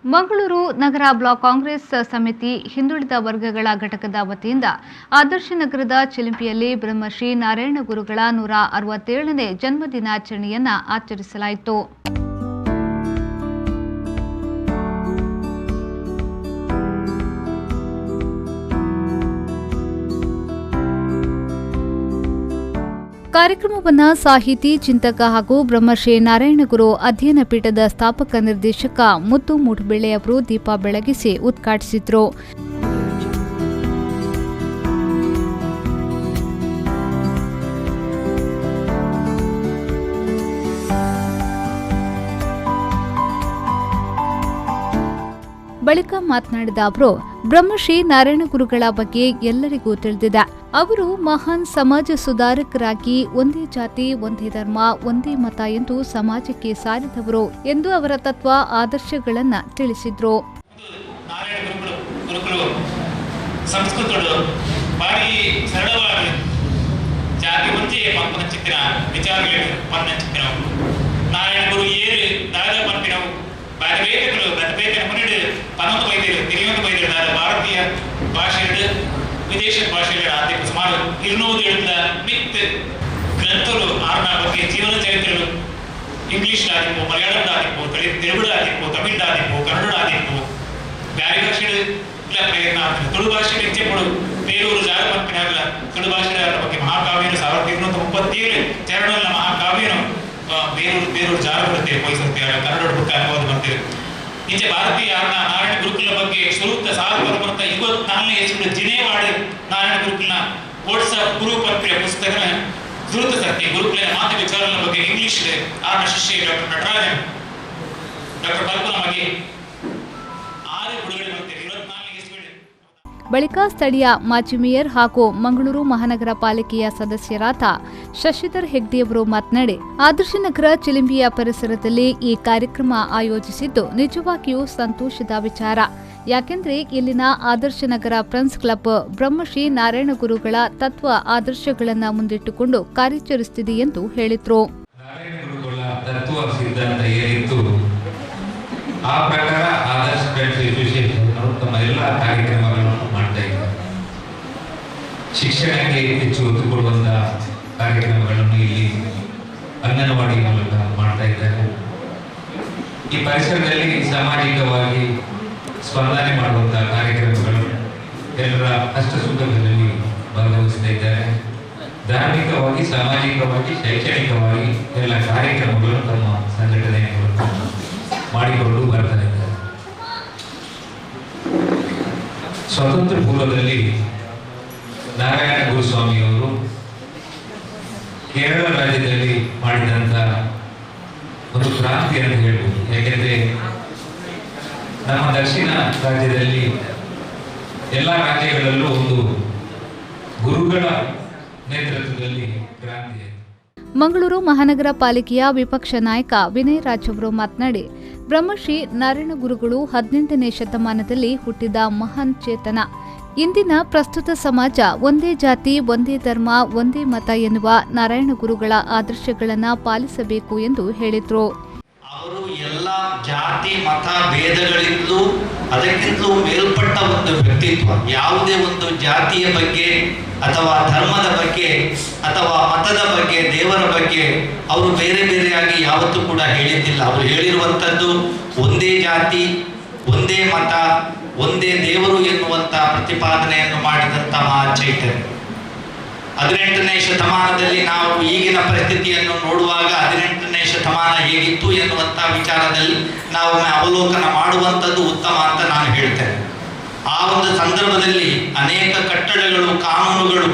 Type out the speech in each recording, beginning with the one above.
ಮಂಗಳೂರು ನಗರ block Congress ಸಮಿತಿ ಹಿಂದುಳಿದ ವರ್ಗಗಳ ಘಟಕದ ವತಿಯಿಂದ ಆದರ್ಶ ನಗರದ ಚಿಲಿಂಪಿಯಲ್ಲಿ ಬ್ರಹ್ಮಶ್ರೀ ನಾರಾಯಣ ಗುರುಗಳ 167ನೇ ಜನ್ಮದಿನಾಚರಣೆಯನ್ನು ಆಚರಿಸಲಾಯಿತು. ಕಾರ್ಯಕ್ರಮವನ್ನು ಸಾಹಿತಿ, ಚಿಂತಕ ಹಾಗೂ ಬ್ರಹ್ಮಶ್ರೀ ನಾರಾಯಣಗುರು ಅಧ್ಯಯನ ಪೀಠದ ಸ್ಥಾಪಕ ನಿರ್ದೇಶಕ ಮುತ್ತು ಮೂಡುಬೆಳ್ಳೆ ಅವರು ದೀಪ ಬೆಳಗಿಸಿ ಉದ್ಘಾಟಿಸಿದರು. ಬಳಿಕ ಮಾತನಾಡಿದ ಅವರು, ಬ್ರಹ್ಮಶ್ರೀ ನಾರಾಯಣ ಗುರುಗಳ ಬಗ್ಗೆ ಎಲ್ಲರಿಗೂ ತಿಳಿದಿದೆ. ಅವರು ಮಹಾನ್ ಸಮಾಜ ಸುಧಾರಕರಾಗಿ ಒಂದೇ ಜಾತಿ, ಒಂದೇ ಧರ್ಮ, ಒಂದೇ ಮತ ಎಂದು ಸಮಾಜಕ್ಕೆ ಸಾರಿದವರು ಎಂದು ಅವರ ತತ್ವ ಆದರ್ಶಗಳನ್ನು ತಿಳಿಸಿದ್ರು. ಭಾರತೀಯ ಭಾಷೆ ವಿದೇಶ ಭಾಷೆಗಳ ಸುಮಾರು 200 ಮಿತ್ ಗ್ರಂಥಗಳು ಆರ್ನ ಬಗ್ಗೆ ಜೀವನ ಚರಿತ್ರೆಗಳು ಇಂಗ್ಲಿಷ್ ಆಗಿರ್ಬೋದು, ಮಲಯಾಳಂ ಆಗಿರ್ಬೋದು, ತೆಲುಗು ಆಗಿರ್ಬೋದು, ತಮಿಳ್ ಆಗಿರ್ಬೋದು, ಕನ್ನಡ ಆಗಿರ್ಬೋದು, ಬ್ಯಾರಿ ಭಾಷೆಗಳು ಪ್ರಯತ್ನ ಆಗ್ತದೆ. ತುಳು ಭಾಷೆ ಹೆಚ್ಚೆಗಳು ಬೇರೂರು ಜಾಗ ಪಂಪಿನಾಗಲ್ಲ ತುಳು ಭಾಷೆಗಳ ಬಗ್ಗೆ ಮಹಾಕಾವ್ಯನು 1237 ಚರಣಗಳ ಮಹಾಕಾವ್ಯನು ಬೇರೂರು ಜಾಗ ಬರುತ್ತೆ ವಹಿಸುತ್ತೆ ಕನ್ನಡ ಬುಕ್ ಅನುವಾದ ಬರ್ತೇವೆ. ಈಚೆ ಭಾರತೀಯ ನಾರಾಯಣ ಗುರುಕುಲ ಬಗ್ಗೆ ಸ್ವರೂಪ ಸಾರ್ವರ್ಮಂತ 24ನೇ ಇಸ್ವಿಯಲ್ಲಿ ಜಿನೇವಾಡ ನಾರಾಯಣ ಗುರುಕುಲನ ಕೋಟ್ಸ ಗುರು ಪತ್ರಿಕೆ ಪುಸ್ತಕನ ಧೃತ ಸತ್ಯ ಗುರುಕುಲನ ಮಾತು ವಿಚಾರಗಳ ಬಗ್ಗೆ ಇಂಗ್ಲಿಷ್ ಆರ್ನ ಶಿಷ್ಯ ಡಾಕ್ಟರ್ ನಟರಾಜನ್, ಡಾಕ್ಟರ್ ಕಲ್ಪನಾ ಬಗ್ಗೆ 6 ಬಿಡುಗಡೆ ಬರ್ತೇವೆ 24ನೇ ಇಸ್ವಿಯಲ್ಲಿ. ಬಳಿಕ ಸ್ಥಳೀಯ ಮಾಜಿ ಮೇಯರ್ ಹಾಗೂ ಮಂಗಳೂರು ಮಹಾನಗರ ಪಾಲಿಕೆಯ ಸದಸ್ಯರಾದ ಶಶಿಧರ್ ಹೆಗ್ಡೆಯವರು ಮಾತನಾಡಿ, ಆದರ್ಶ ನಗರ ಚಿಲಿಂಬಿಯ ಪರಿಸರದಲ್ಲಿ ಈ ಕಾರ್ಯಕ್ರಮ ಆಯೋಜಿಸಿದ್ದು ನಿಜವಾಗಿಯೂ ಸಂತೋಷದ ವಿಚಾರ. ಯಾಕೆಂದ್ರೆ ಇಲ್ಲಿನ ಆದರ್ಶ ನಗರ ಫ್ರೆಂಡ್ಸ್ ಕ್ಲಬ್ ಬ್ರಹ್ಮಶ್ರೀ ನಾರಾಯಣ ಗುರುಗಳ ತತ್ವ ಆದರ್ಶಗಳನ್ನು ಮುಂದಿಟ್ಟುಕೊಂಡು ಕಾರ್ಯಾಚರಿಸುತ್ತಿದೆ ಎಂದು ಹೇಳಿದರು. ಆ ಪ್ರಕಾರ ಆದರ್ಶ ಫ್ರೆಂಡ್ಸ್ ಅಸೋಸಿಯೇಷನ್ ತಮ್ಮ ಎಲ್ಲ ಕಾರ್ಯಕ್ರಮಗಳನ್ನು ಮಾಡ್ತಾ ಇದ್ದಾರೆ. ಶಿಕ್ಷಣಕ್ಕೆ ಹೆಚ್ಚು ಒತ್ತು ಕೊಡುವಂತಹ ಕಾರ್ಯಕ್ರಮಗಳನ್ನು ಇಲ್ಲಿ ಅಂಗನವಾಡಿ ಮೂಲಕ ಮಾಡ್ತಾ ಇದ್ದಾರೆ. ಈ ಪರಿಸರದಲ್ಲಿ ಸಾಮಾಜಿಕವಾಗಿ ಸ್ಪಂದನೆ ಮಾಡುವಂತಹ ಕಾರ್ಯಕ್ರಮಗಳು ಎಲ್ಲರ ಕಷ್ಟ ಸುಖಗಳಲ್ಲಿ ಭಾಗವಹಿಸ್ತಾ ಇದ್ದಾರೆ. ಧಾರ್ಮಿಕವಾಗಿ, ಸಾಮಾಜಿಕವಾಗಿ, ಶೈಕ್ಷಣಿಕವಾಗಿ ಎಲ್ಲ ಕಾರ್ಯಕ್ರಮಗಳು ತಮ್ಮ ಸಂಘಟನೆಯ ಮೂಲಕ ಮಾಡಿಕೊಂಡು ಬರ್ತಾ ಇದ್ದಾರೆ. ಸ್ವಾತಂತ್ರ್ಯ ಪೂರ್ವದಲ್ಲಿ ನಾರಾಯಣ ಗುರುಸ್ವಾಮಿಯವರು ಕೇರಳ ರಾಜ್ಯದಲ್ಲಿ ಮಾಡಿದಂತಹ ಒಂದು ಕ್ರಾಂತಿ ಅಂತ ಹೇಳ್ಬೋದು. ಯಾಕೆಂದ್ರೆ ನಮ್ಮ ದಕ್ಷಿಣ ರಾಜ್ಯದಲ್ಲಿ ಎಲ್ಲ ರಾಜ್ಯಗಳಲ್ಲೂ ಒಂದು ಗುರುಗಳ ನೇತೃತ್ವದಲ್ಲಿ ಕ್ರಾಂತಿ. ಮಂಗಳೂರು ಮಹಾನಗರ ಪಾಲಿಕೆಯ ವಿಪಕ್ಷ ನಾಯಕ ವಿನಯ್ ರಾಜ್ ಅವರು ಮಾತನಾಡಿ, ಬ್ರಹ್ಮಶ್ರೀ ನಾರಾಯಣ ಗುರುಗಳು 18ನೇ ಶತಮಾನದಲ್ಲಿ ಹುಟ್ಟಿದ ಮಹಾನ್ ಚೇತನ. ಇಂದಿನ ಪ್ರಸ್ತುತ ಸಮಾಜ ಒಂದೇ ಜಾತಿ, ಒಂದೇ ಧರ್ಮ, ಒಂದೇ ಮತ ಎನ್ನುವ ನಾರಾಯಣ ಗುರುಗಳ ಆದರ್ಶಗಳನ್ನು ಪಾಲಿಸಬೇಕು ಎಂದು ಹೇಳಿದರು. ಅವರು ಎಲ್ಲ ಜಾತಿ ಮತ ಭೇದಗಳಿಂದಲೂ ಅದಕ್ಕಿಂತಲೂ ಮೇಲ್ಪಟ್ಟ ಒಂದು ವ್ಯಕ್ತಿತ್ವ. ಯಾವುದೇ ಒಂದು ಜಾತಿಯ ಬಗ್ಗೆ ಅಥವಾ ಧರ್ಮದ ಬಗ್ಗೆ ಅಥವಾ ಮತದ ಬಗ್ಗೆ, ದೇವರ ಬಗ್ಗೆ ಅವರು ಬೇರೆ ಬೇರೆಯಾಗಿ ಯಾವತ್ತೂ ಕೂಡ ಹೇಳಿದ್ದಿಲ್ಲ. ಅವರು ಹೇಳಿರುವಂಥದ್ದು ಒಂದೇ ಜಾತಿ, ಒಂದೇ ಮತ, ಒಂದೇ ದೇವರು ಎನ್ನುವಂಥ ಪ್ರತಿಪಾದನೆಯನ್ನು ಮಾಡಿದಂಥ ಮಹಾಚೈತನ್ಯ. 18ನೇ ಶತಮಾನದಲ್ಲಿ ನಾವು ಈಗಿನ ಪರಿಸ್ಥಿತಿಯನ್ನು ನೋಡುವಾಗ 18ನೇ ಶತಮಾನ ಹೇಗಿತ್ತು ಎನ್ನುವಂಥ ವಿಚಾರದಲ್ಲಿ ನಾವು ಅವಲೋಕನ ಮಾಡುವಂಥದ್ದು ಉತ್ತಮ ಅಂತ ನಾನು ಹೇಳ್ತೇನೆ. ಆ ಒಂದು ಸಂದರ್ಭದಲ್ಲಿ ಅನೇಕ ಕಟ್ಟಡಗಳು, ಕಾನೂನುಗಳು,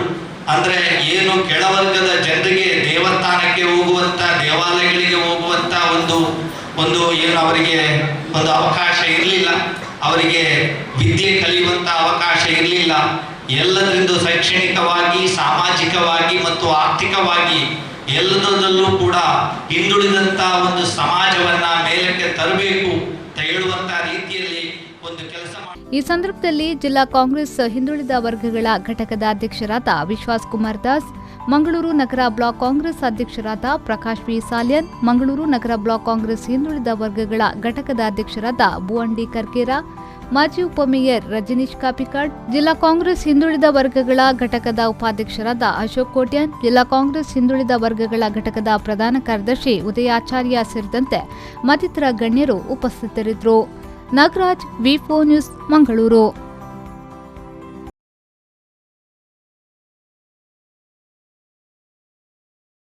ಅಂದರೆ ಏನು ಕೆಳವರ್ಗದ ಜನರಿಗೆ ದೇವಸ್ಥಾನಕ್ಕೆ ಹೋಗುವಂಥ, ದೇವಾಲಯಗಳಿಗೆ ಹೋಗುವಂಥ ಒಂದು ಏನು ಅವರಿಗೆ ಒಂದು ಅವಕಾಶ ಇರಲಿಲ್ಲ. ಅವರಿಗೆ ವಿದ್ಯೆ ಕಲಿಯುವಂಥ ಅವಕಾಶ ಇರಲಿಲ್ಲ. ಎಲ್ಲದರಿಂದ ಶೈಕ್ಷಣಿಕವಾಗಿ, ಸಾಮಾಜಿಕವಾಗಿ ಮತ್ತು ಆರ್ಥಿಕವಾಗಿ ಎಲ್ಲದರಲ್ಲೂ ಕೂಡ ಹಿಂದುಳಿದಂಥ ಒಂದು ಸಮಾಜವನ್ನ ಮೇಲಕ್ಕೆ ತರಬೇಕು ಅಂತ ಹೇಳುವಂಥ ರೀತಿಯಲ್ಲಿ ಒಂದು ಕೆಲಸ ಈ ಸಂದರ್ಭದಲ್ಲಿ ಜಿಲ್ಲಾ ಕಾಂಗ್ರೆಸ್ ಹಿಂದುಳಿದ ವರ್ಗಗಳ ಘಟಕದ ಅಧ್ಯಕ್ಷರಾದ ವಿಶ್ವಾಸ್ ಕುಮಾರ್ ದಾಸ್, ಮಂಗಳೂರು ನಗರ ಬ್ಲಾಕ್ ಕಾಂಗ್ರೆಸ್ ಅಧ್ಯಕ್ಷರಾದ ಪ್ರಕಾಶ್ ವಿ ಸಾಲ್ಯನ್, ಮಂಗಳೂರು ನಗರ ಬ್ಲಾಕ್ ಕಾಂಗ್ರೆಸ್ ಹಿಂದುಳಿದ ವರ್ಗಗಳ ಘಟಕದ ಅಧ್ಯಕ್ಷರಾದ ಬುವಂಡಿ ಕರ್ಕೇರ, ಮಾಜಿ ಉಪಮೇಯರ್ ರಜನೀಶ್ ಕಾಪಿಕಾಡ್, ಜಿಲ್ಲಾ ಕಾಂಗ್ರೆಸ್ ಹಿಂದುಳಿದ ವರ್ಗಗಳ ಘಟಕದ ಉಪಾಧ್ಯಕ್ಷರಾದ ಅಶೋಕ್ ಕೋಟ್ಯಾನ್, ಜಿಲ್ಲಾ ಕಾಂಗ್ರೆಸ್ ಹಿಂದುಳಿದ ವರ್ಗಗಳ ಘಟಕದ ಪ್ರಧಾನ ಕಾರ್ಯದರ್ಶಿ ಉದಯಾಚಾರ್ಯ ಸೇರಿದಂತೆ ಮತ್ತಿತರ ಗಣ್ಯರು ಉಪಸ್ಥಿತರಿದ್ದರು. ನಾಗರಾಜ್, ವಿ4 ನ್ಯೂಸ್, ಮಂಗಳೂರು.